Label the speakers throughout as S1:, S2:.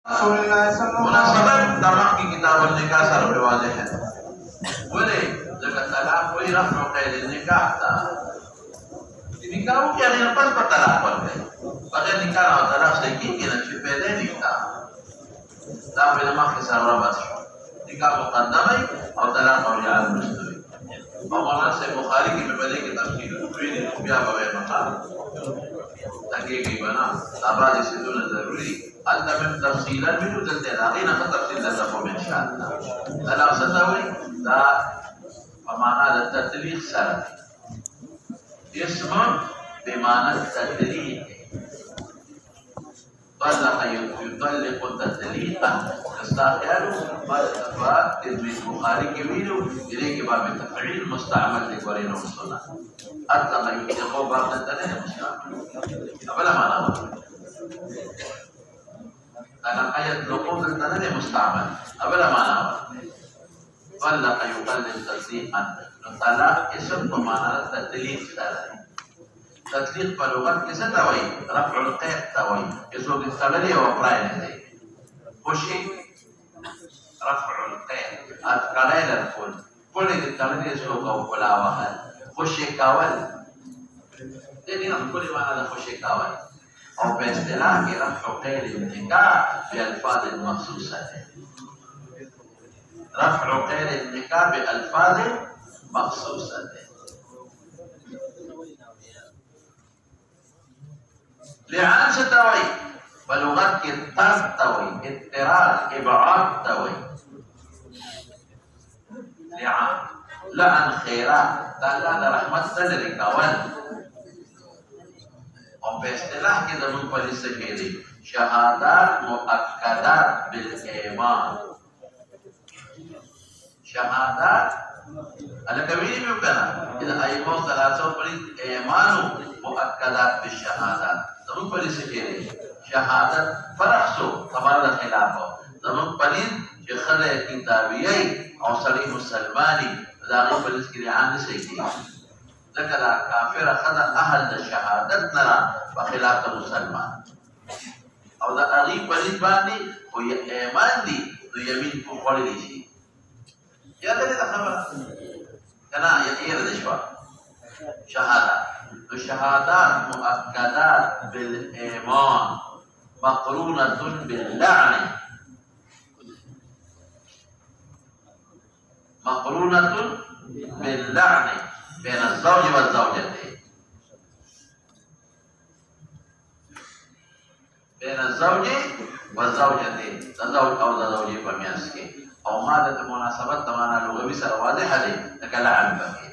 S1: मुनासबत तमाम की किताब निकाह सर वाजे है बोले जगह तलाक कोई रफ्न कैद निकाह था निकाह क्या नहीं पर तलाक पड़ गए बगैर निकाह और तलाक से की ना पैदा नहीं था ला बिनमा के सर बस निकाह मुकद्दम है और तलाक और यार मुस्तवी और मौलाना से बुखारी की पहले की तफसीर फिर बिया बगैर मकाम ताकि की बना आबादी से तो जरूरी أنت من تفصيلا منه تلتين تفصيل لكم إن شاء الله أنا ستوي لا بمعنى التدليق سلف اسم بمعنى التدليق طلق يطلق تدليقا استعماله البخاري كبيره إليك باب التفعيل مستعمل لقرين والصلاة أطلق يطلق باب التدليق مستعمل أبلا ما نقول dalam ayat luqum tentang musta'mal apa makna wala yuqallil tasdiqan talaq ism bermakna tadliq tadliq pada lugat kisah tawai raf'ul qaid tawai ism istamali wa fa'il ini khushi raf'ul qaid at-qalail al-kull istamali ism kau kulawahan khushi kawal jadi nak kul mana khushi kawal और बेइस्तिलाह के रफ़्उ क़ैद निकाह बिअल्फाज़ मख़सूसा है रफ़्उ क़ैद निकाह बिअल्फाज़ मख़सूसा है लिआन से तवई बलुगत के तर्क तवई इत्तिराद इबाद तवई लिआन लअन खैरा ताला रहमत तदरी कवन और बेइस्तिलाह के ज़मीन पर इससे कहते शहादात मुअक्कदात बिल ईमान शहादात अलकबीर में कहना इधर आयमों सलासों पर ईमानु मुअक्कदात बिल शहादात ज़मीन पर इससे कहते शहादत फरख्सो हमारा खिलाफ हो ज़मीन पर ये खले किताबिये और सली मुसलमानी ज़मीन पर इसके लिए आने से की ذكر كافر خذ أهل الشهادة نرى بخلاف المسلمان أو ذا أغيب بلد باني هو إيمان دي ذو يمين كفر ليشي يا ذلك خبر كنا يأير دشوا شهادة الشهادات مؤكدات بالإيمان مقرونة باللعنة مقرونة باللعنة بين الزوج والزوجتين بين الزوج والزوجتين الزوج أو الزوجة بمياسكي أو مادة مناسبة تمانا لغوي سر واضحة دي نكلا عن بكي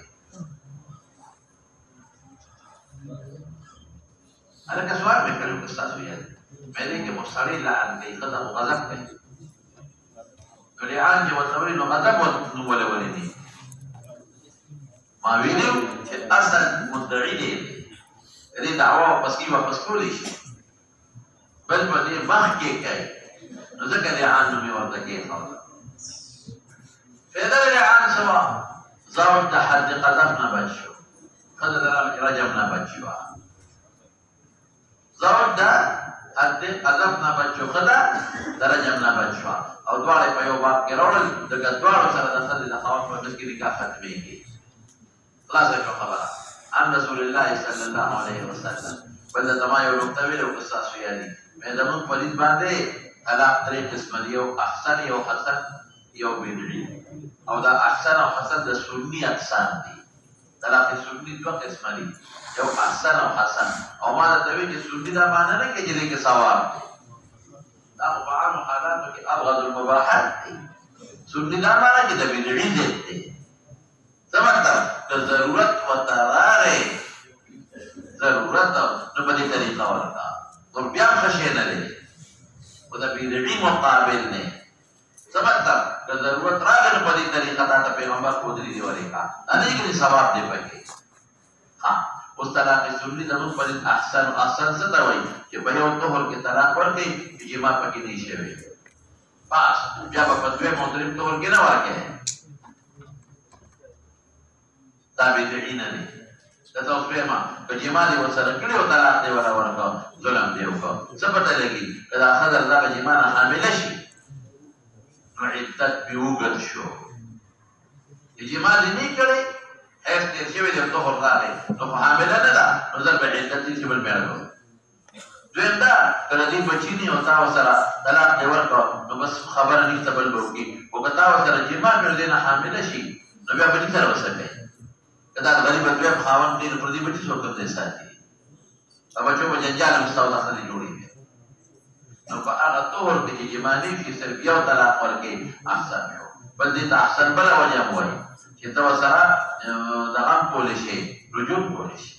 S1: أنا كسؤال بكلم أستاذ وياد مالك مصري لعن كي قدم غضب به ولعان جوازوري نغضب ونولا ولدي ما ویلو چې اصل مدعی دی دې دعوا واپس کولی شي بل په دې مخ کې کوي نو ځکه دې عام نومي ورته کې خاطر فإذا العام سوا زوج د حد قذف نه بچو خدای د رجم نه بچو زوج د حد قذف نه بچو خدای د رجم نه بچو او دواړه په یو باب کې راوړل دغه دواړو سره د خدای د خاوند په مسکې نکاح ختمېږي خلاص خبره عن رسول الله صلى الله عليه وسلم بل تما یو نقطه ویلو قصاص یادي مې زمون پلیز باندې طلاق درې قسم دی او احسن یو حسن یو بدعي او دا احسن او حسن د سنی اقسام دي طلاق سنی دوه قسم دي یو احسن او حسن او ما د دوی چې سنی دا معنی نه کې چې ثواب دا مباح حالات کې ابغض المباحات سنی دا معنی چې د بدعي دي समझता तो जरूरत वतरारे जरूरत न बड़ी तरीका वाला तो क्या खशे न ले वो तो बिदड़ी मुकाबिल ने समझता तो जरूरत राग न बड़ी तरीका था तो पैगंबर को दरी वाले का अनेक ने सवाब दे पाए हाँ उस तरह की सुन्नी जरूर पर अहसन से दवाई कि भाई तो हर के तरह पर के जिमा पकी नहीं शेवे पास जब पतवे मोदरिम तो हर के ना वाके है ताबिदीन ने دا توسبه ما که جما دی وسره کړي او طلاق دی ولا ورکو ظلم دی وکړو ثبت لګي کدا خدای الله به جما نه حامل شي نو عدت بیوګد شو جما دی نه کړي هیڅ دې شوی د طهور راغی نو حامل نه ده نو ځل به عدت دې بل میړو دویم دا کله دې بچی نه او تا وسره طلاق دی ورکو نو بس خبره نه تبل وکړي او کتا وسره جما کړي نه حامل شي نو بیا به سره وسره کدا غریب دوی خاون دې پر دې بچی څوک دې ساتي او بچو په جنجال مستودا خلي جوړي نو په هغه طهور کې چې جمانی کې صرف یو طلاق ورکې احسن یو بل دې ته احسن بل وجه وایي چې تو سره دغه کول شي رجوع کول شي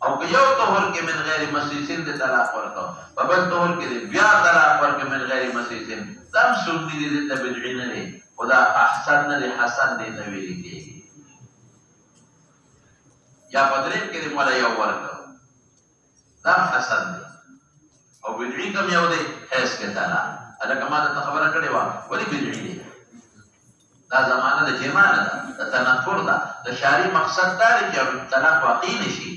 S1: او که یو طهور کې من غیر مسیسین دې طلاق ورکو په بل طهور کې بیا طلاق ورکې من غیر مسیسین تم سنتي دې ته بدعي نه دي خدا احسن نه حسن دې ته ویل کېږي یا بدرین کې دې مولا یو ورکو دا حسن دی او بدعي کوم یو دی هیڅ کې طلاق ادا کما ته خبره کړې و ولی بدعي دی دا زمانه د جما نه ده د تنفر ده د شاري مقصد دا دی چې طلاق واقع نشي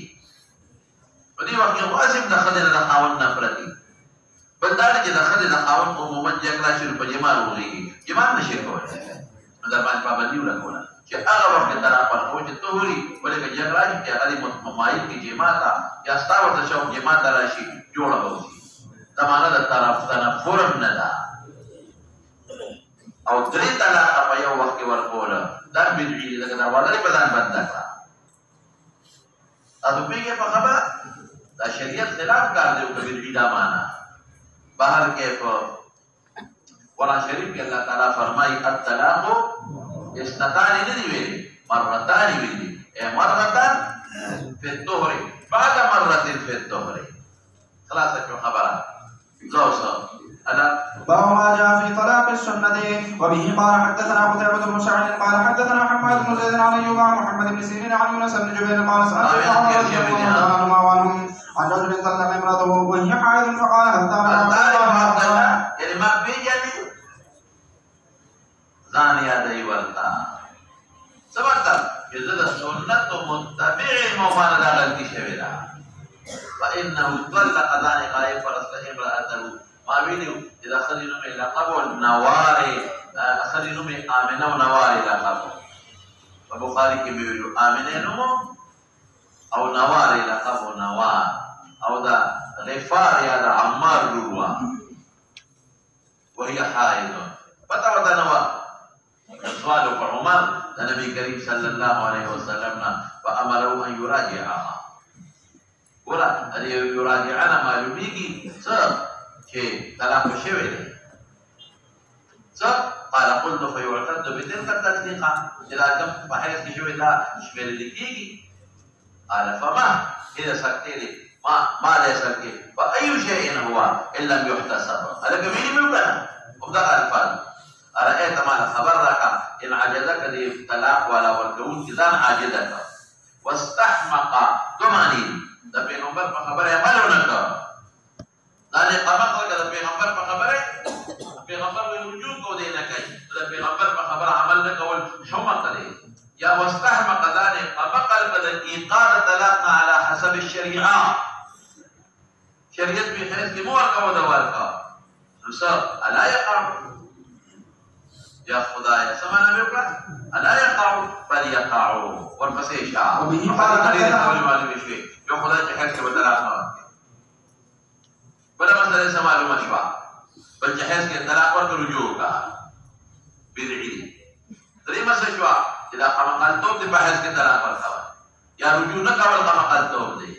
S1: په دې وخت کې واجب د خدای د خاوند نفرت دی بل دا چې د خدای د خاوند عموما جګړه شروع په جما وروږي جما نشي کولای دا باندې پابندي وکړه چې هغه وخت طلاق ورکو چې طهوري ولې جګړه چې هغه ممایل کې جما تا یا ستاو ته شو جما ته راشي جوړه وځي زمانه د طرف تنفر نه ده او درې طلاق په یو وخت کې ورکول دا بدعي ده دا ولې په ځان بند کړه تاسو پیږه په خبره دا شریعت خلاف کار دی او بدعي دا معنا بهر کې په قرآن شریف کې الله تعالی فرمایي الطلاق استطاع نه دی ویلي مرتان ویلي مرتان فی الطهر بعد مرتين فی الطهر خلاص شو خبره زوجة أنا
S2: باب ما جاء في طلاق السنة وبه قال حدثنا قتيبة بن سعيد قال حدثنا حماد بن زيد عن أيوب عن محمد بن سيرين عن يونس بن جبير قال سألت عمر رضي الله عنه وعنهم عن رجل طلق امرأته وهي حائض فقال
S1: يعني ما بيجي زانية دي ورطا سبقت جزء السنة متبع مفاندة غلطي شويرا فإنه طلق ذلك غائب فرسله امرأته ما بينه إذا خرجوا من لقب النواري خرجوا من آمنة ونواري لقب فبخاري كي بيقولوا آمنة نمو أو نواري لقب نوار أو دا غفار يا دا عمار روا وهي حائض فتوى نوار سؤال عمر النبي كريم صلى الله عليه وسلم فأمره أن يراجعها ولا أن يراجعنا معلوميكي كي طلاق شوي قال قلت فيعتد بتلك التطليقة إذا كم بحيث شوي لا شمل لكيكي قال فما إذا سكتي ما ليس لك فأي شيء هو إن لم يحتسب هذا كمين مبنى وبدأ الفاظ أرأيت ما خبرك إن عجزك دي طلاق ولا وركون كذان عاجزك واستحمق دماني ده پیغمبر په خبره عمل ونکړه دا نه قمق وکړه پیغمبر په خبره پیغمبر وجود کو دی نه کوي دا پیغمبر په خبره عمل نه کول حمق دی یا واستحمق ذلك قمق البدن ايقاد طلاقنا على حسب الشريعه شریعت به حیث کی مور کا ودوار کا رسول الا يقع يا خدایا سمعنا بكره الا يقع بل يقع والفسيشا وبه قال تعالى جو خدای چې حیث کې طلاق نه ورکړي بل مسله سم معلومه شو بل چې حیث کې طلاق ورکړو رجوع کا بدعي درې مسله شو چې دا قمقال توب دې په حیث کې طلاق ورکړه یا رجوع نه کول قمقال توب دی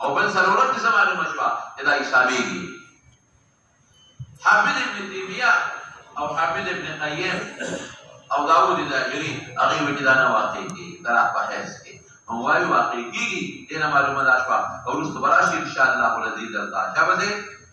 S1: او بل ضرورت دې سم معلومه شو چې دا حسابيږي حافظ ابن تیمیه او حافظ ابن قیم او داوود الظاهری هغه وجه دا نه واقع دي طلاق په حیث کې هم وايي واقع کیږي دینه معلومه ده شو او رسول براشي ان شاء الله الذي درتا شابه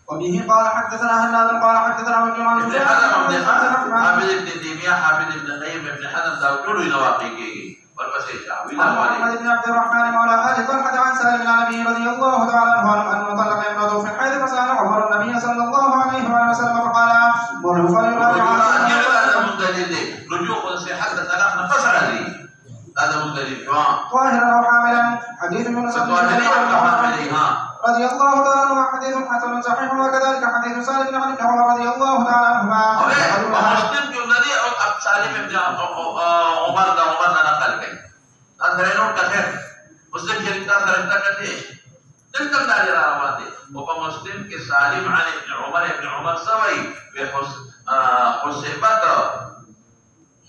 S2: وبه قال حدثنا هناد قال حدثنا وكيع
S1: ابن حزم حافظ ابن تيميه حافظ ابن قيم ابن حزم دا ټول نه واقع کیږي ورپسې شاوي
S2: محمد بن عبد الرحمن مولى آل طلحة عن سالم بن النبي رضي الله تعالى عنه أنه طلق امرأته في الحيض فسأل عمر النبي صلى الله عليه وسلم فقال مره فليراجعها
S1: هذا مدلل رجوع صحة طلاق نفس عليه هذا مدلل
S2: عنهما.
S1: مسلم جو ندی او اب سالم ابن عمر دا عمر نه نقل کړي دا نور کړه مسلم شریف دا سره تا کړي دلته دا روان دي او په مسلم کې سالم عن ابن عمر سوي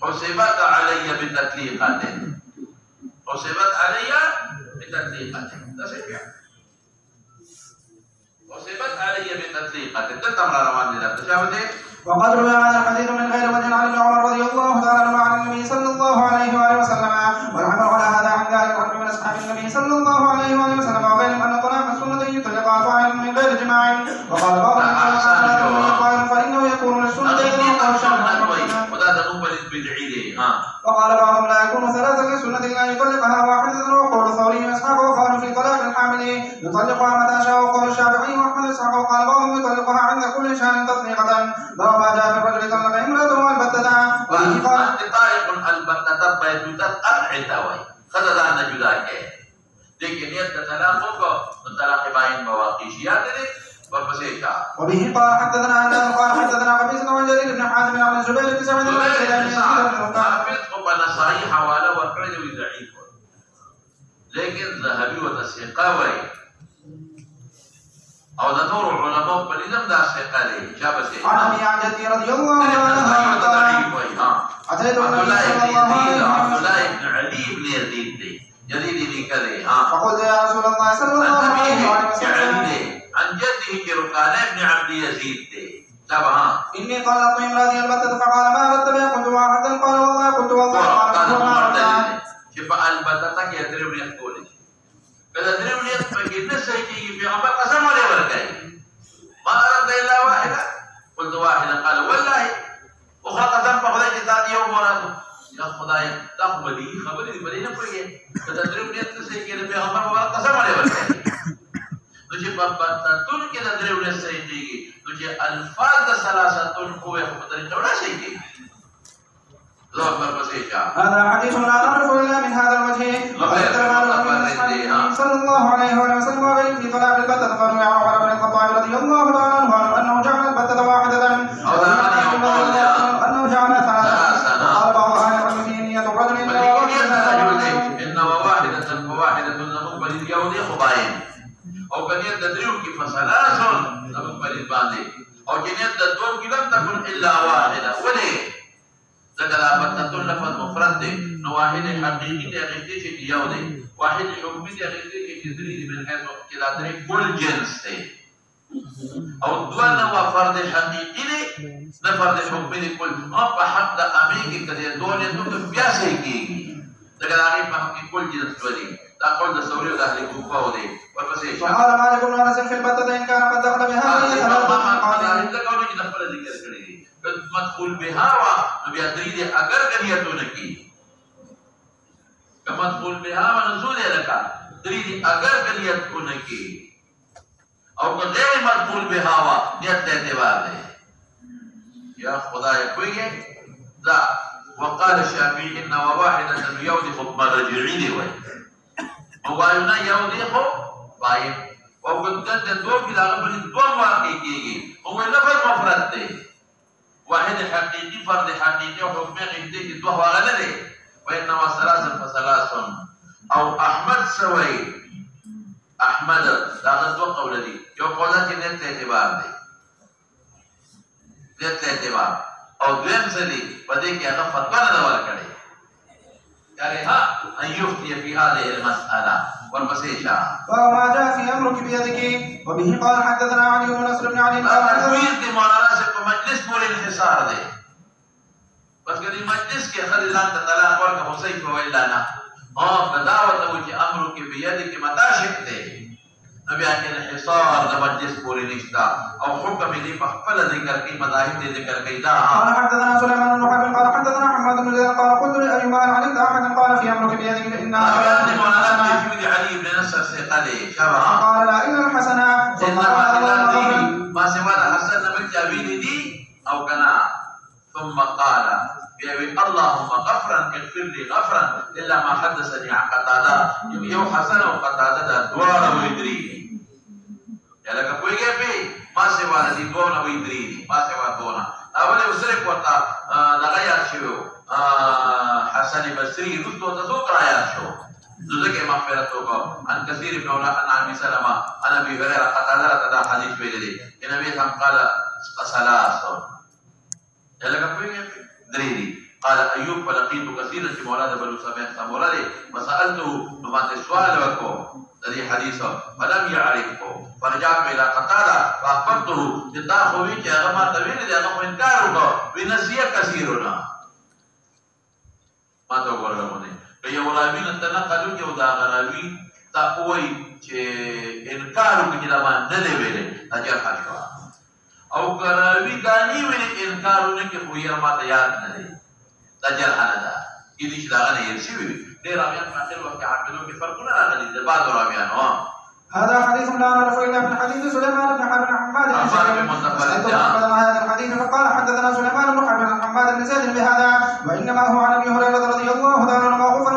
S1: حسبت علي بتطليقات حسبت علي بتطليقات تسمع حسبت علي بتطليقات تتمر روان دي تشابه.
S2: وقد روي هذا الحديث من غير وجه عن ابن عمر رضي الله تعالى عنه عن النبي صلى الله عليه واله وسلم والعمل على هذا عن ذلك رجل من اصحاب النبي صلى الله عليه واله وسلم وبينهم ان طلاق السنه يطلق فاعل من غير جماع وقال بعضهم فانه يكون للسنه وقال بعضهم لا يكون ثلاثه للسنه لا يطلقها واحده وقول ثوري واسحاق وقالوا في طلاق الحامل يطلقها متى شاء وقول الشافعي واحمد اسحاق وقال بعضهم يطلقها عند كل شان تطليقه ما جاء في الرجل طلق امرأته البتة وفيه قال
S1: طالق البتة بيتوتا قطع توي خذ عن جداك لیکن یہ طلاق کو طلاق باین مواقع شیات دے وبسيطة.
S2: وبه قال حدثنا عن قال حدثنا قبيصة وعن جرير بن حازم عن الزبير بن سعيد
S1: وبنا صحيح حواله وكرد ضعيف لكن ذهبي وتسيقاوي او د نور علماء په دې د ثقه دي شابه
S2: عن ابي عن جدي رضي الله عنه
S1: ضعيف وي ها
S2: اتيت النبي صلى الله عليه وسلم
S1: عبد الله بن علي بن يزيد دي يزيد بن كذا ها
S2: فقلت يا رسول الله صلى الله عليه وسلم
S1: عن جده كرقان بن عبد يزيد دي تبعا
S2: اني طلقت امراتي البتة فقال ما بت قلت واحدا قال والله قلت والله قال
S1: شفاء البتة كي يدرب يقول كذا درب يقول نسي كي في عمر قسم عليه ورقاي ما أردت إلا واحدة قلت واحدا قال والله وخا قسم فخذ جتات يوم وراته يا خداي تقبلي خبري بدينا فريه كذا درب نسي كي في عمر قسم عليه ورقاي तुझे बत्तन के नजरे उन्हें सही देगी तुझे अल्फाज सलासतुन को खुदर जोड़ा चाहिए लोग पर बसेगा
S2: هذا حديث لا نعرف الا من هذا الوجه صلى الله عليه وسلم وبين في طلاق البتة قالوا يا عمر بن الخطاب رضي الله عنه انه جعل البتة واحدة انه جعل ثلاثة قال بعض اهل العلم في نية الرجل
S1: ان واحدة مقبل اليوم خبائن او کنیت د دریو کی فصلاسون سبب پرید باندې او کنیت د دوم کی لم تكن الا واحده ولي ذکر ابتتن لفظ مفرد دی نو واحد حقیقی دی غیتی چې یو دی واحد حکمی دی غیتی چې درې دی من حيث چې دا درې کل جنس دی او دوه نو فرد حقیقی دی نه فرد حکمی دی کل او په حق د امی کې کده دوه نه بیا صحیح کیږي ذکر هغه په حق کل جنس دی دا قول د ثوري او د اهل کوفه و دي ورپسې
S2: وقال مالك بن انس في البتة ان كان قد دخل بها ثلاثة
S1: قال انت قول چې د خپل ذکر کړی دي مدخول بها وا بیا درې دي اگر کنيتونه کی کما مدخول بها ونزول لك درې دي اگر کنيتونه کی او غیر مدخول بها وا نیت ته اعتبار دی یا خدای کوي دا وقال الشافعي ان واحده يودي خطبه رجعي دی وای موایونه یو دی خو باید او کله د دوه کې لاغه په دوه واقع کېږي او لفظ مفرد دی واحد حقيقي فرد حقيقي او حکم غیبی کې دوه واغه نه دي وانما ثلاثه فثلاثون او احمد سوي احمد دا دوه قول دي یو قول کې نه اعتبار دی دې اعتبار او دویم ځلې په دې کې هغه فتوا نه ورکړي كارها أن يفتي في هذه المسألة والمسيشة
S2: وما جاء في أمرك بيدك وبه قال حدثنا علي بن نصر بن علي
S1: تفويض دي مولانا سے کو مجلس پورے انحصار دے بس کدی مجلس کے خریدان طلاق ورک حسین کو ویلانا اور دعوت ہو کہ امرك بيدك متاشک دے نبی اکن انحصار د مجلس پورے نشتا او حکم دی خپل ذکر کی مذاهب دی ذکر کیدا
S2: قال حدثنا سليمان بن حرب قال حدثنا محمد بن زيد قال قلت لأيوب هل علمت احدا قال في امرك بيدك فان
S1: علي بن نصر سے قال شبع
S2: قال لا الا الحسن
S1: ما سوى الحسن بن جابر دي او كنا ثم قال اللهم غفرا اغفر لي غفرا الا ما حدثني عن قتاده يو حسن وقتاده دوار ويدري يا لك کوئی گئے ما سوى الذي دون ويدري ما سوى دون اول وسره کوتا دغه یاد شو حسن بصری رستو تذكر آیات شو ذکر مغفرت وکړه عن كثير بن عن ابي سلمة عن ابي هريره قال هذا حديث ویل دي النبي صلى الله عليه وسلم ثلاث لکه درې دي قال ايوب فلقيت كثيرا في مولاد بنو سموره فسالته ما سؤال وکړو الذي حديثه فلم يعرفه فرجعت الى قتاده فاخبرته جدا خوي چې هغه ما تویل دي هغه انکار وکړ ونسيه كثيرنا ما ته ورغونه که یو راوی نه تنقلو یو دا راوی تا کوی چې انکار وکړي دا باندې نه دی ویلې اجر حاشوا او راوی دانی ویل انکار نه کې خو یې ما ته یاد نه دی دا اجر حاله کې دې دا نه یې شي ډېر راویان په اخر وخت کې حافظو کې فرقونه راغلي د بعض راویان
S2: هذا حديث لا نعرف الا من حديث سليمان بن حرب عن حماد بن زيد هذا الحديث فقال حدثنا سليمان بن حرب عن حماد بن زيد بهذا وانما هو عن ابي هريره رضي الله تعالى عنه موقوفا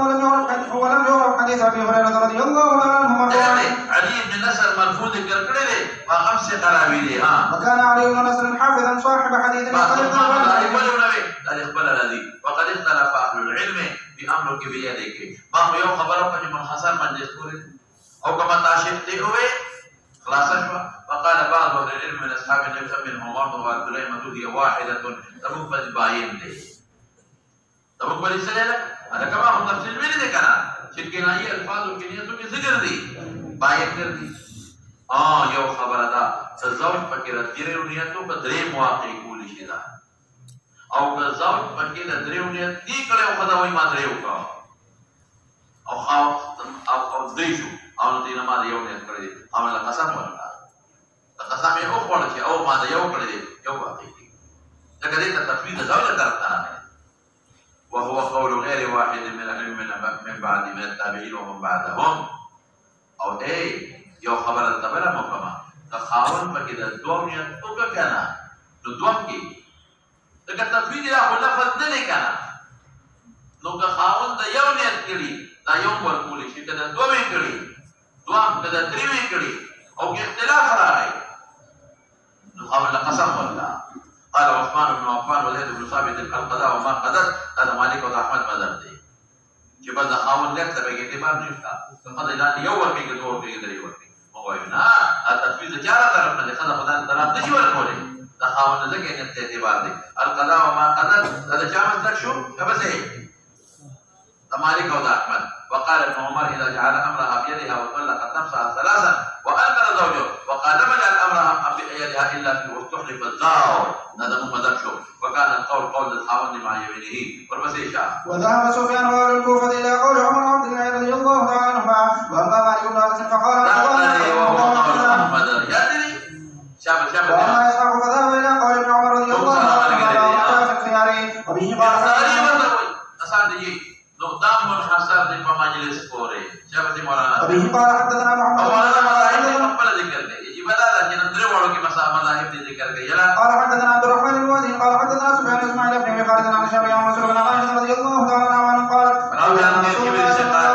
S2: ولم يعرف حديث ابي هريره رضي الله تعالى عنه مرفوعا.
S1: علي بن نصر مرفوع ذكر كړي ما خمس قراوي دي
S2: وكان علي بن نصر حافظا صاحب حديث
S1: وقد اختلف اهل العلم بامرك بيدك ما هو يوم خبرك من منحصر من ذكر او كما تاشفت هوي خلاص فقال بعض اهل العلم من اصحاب النبي من عمر وعبد الله هي واحده تبوك باين دي تبوك بالسلام هذا كما هو تفصيل ویل دي کنه چې کنایي الفاظ او کنایتو کې ذکر دي باین کړ دي یو خبره ده زوج پکې راځي نیتو په درې مواقع کول شي دا او که زوج پکې د درې نیت دی کړو خدای وایي ما درې وکړه او او درې شو او دې نه ما یو نیت کړی عمل قسم ورکړه قسم یې وکړ چې او ما یو کړی یو واقع دي دا کله ته تفویض زوج درته وهو قول غير واحد من العلم من بعد من التابعين ومن بعدهم او یو خبره تبره مفهمه د خاون پکې د دوه نیت او کنه نو دوه کې دا تفویض یا لفظ نه کنه نو که خاون د یو نیت کړي دا یو ورکول شي کله دوه کړي دوه کله درې کړي او کې اختلاف راغی نو خاون قسم ولا قال عثمان بن عفان وليد بن ثابت القضاء وما قدر هذا مالك واحمد مذهب دي چې بل خاون لکه به کې اعتبار نشته قضا لا یو ورکې کې دوه کې درې ورکې مو نه التفویض چاره طرف نه خدای خدای طرف نشي ورکولې دا خاون لکه نه اعتبار دي القضاء وما قدر هذا چا مسلک شو کبه مالك واحمد وقال ابن عمر اذا جعل امرها بيدها وطلقت نفسها ثلاثا وانكر زوجه وقال لم يجعل امرها بيدها الا في واستحلف الزار هذا مذهب شو وكان القول قول الحاوند مع يمينه والمسيشة
S2: وذهب سفيان واهل الكوفه الى قول عمر عبد الله رضي الله تعالى عنهما واما مالك بن انس فقال واما اسحاق فذهب الى قول ابن عمر رضي الله تعالى عنهما وبه قال
S1: نقدام منحصر دي په مجلس پورې شابه مولانا
S2: ابي قال حدثنا محمد
S1: مولانا مذاهب خپل ذکر کوي چې بدل چې نن درې وړو کې مذاهب دي ذکر کوي یلا
S2: قال حدثنا عبد الرحمن الوادي قال حدثنا سفيان اسماعيل بن ابي خالد عن شافعي عن مسعود بن عائشه رضي الله تعالى عنها قال
S1: راويان دي کې څه
S2: قال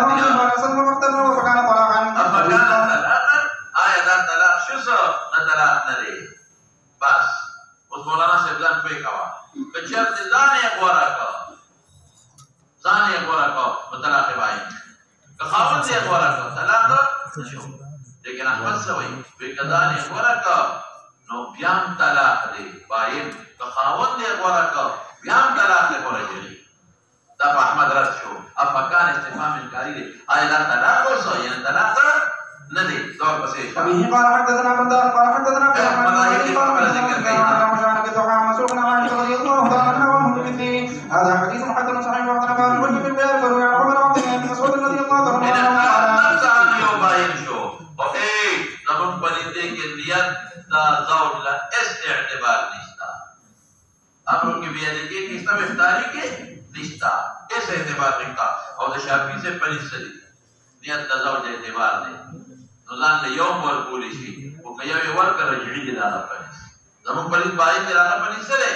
S2: فكان طلاقا
S1: طلاق شو طلاق نه دی بس اوس مولانا سبزان کوي کوا کچر دي ځان یې غوړا کا ځان یې غوړا کا طلاق وایي که خاوند یې غوړا کا طلاق نشو لیکن احمد سوي په کدان یې غوړا کا نو بیان طلاق دی باین که خاوند یې غوړا کا بیان طلاق نه کوي دا په احمد رد شو افکان استفهام انکاری دی آیا دا طلاق اوسه یعنی طلاق نه دی دور پسې
S2: ابي قال حدثنا مندار قال حدثنا هذا حديث حسن صحيح وقد قال الوجه في البيان فروي عن عمر عبد الله بن مسعود رضي الله عنه
S1: زمون پلیتے کے نیت دا زوج لا اس اعتبار نشتا امروں کی بیادی کے کس طرح افطاری کے نشتا اس اعتبار نشتا اور دا شافی سے پلیت سلی نیت دا زوج اعتبار دے نظام لے یوم ورکولی شی وہ کیوی ورکر رجعی دی دانا پلیت زمون پلیت بائی دی دانا پلیت سلے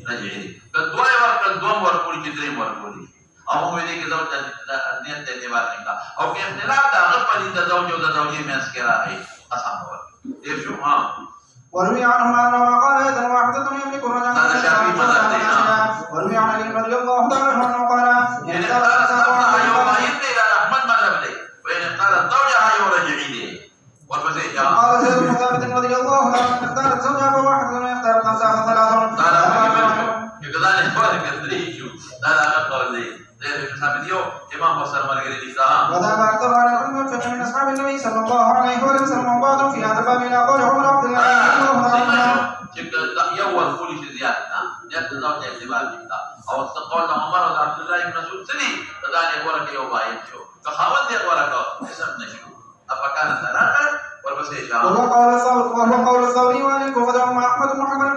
S1: رجعی دی کہ دوائی ورکر دوم ورکولی چی دریم ورکولی او موږ دې کې زوج نیت اعتبار نه او کې اختلاف دا غو پدې د زوج او د زوجې مې اسکرا هي اسانه ور دې شو ها
S2: وروي عنهما انه قال اذا واحده يملك الرجل
S1: جك يوم كل شيء زيادة نيت زوجة اعتبار جدا أو استقال عمر وعبد الله بن مسعود سني تداني ورك يوم بايشوا فخاوت ورك اسم نشوا أفكان ثلاثة وربسيشا
S2: وهو قول الثوري وعن الكوفة وأحمد بن محمد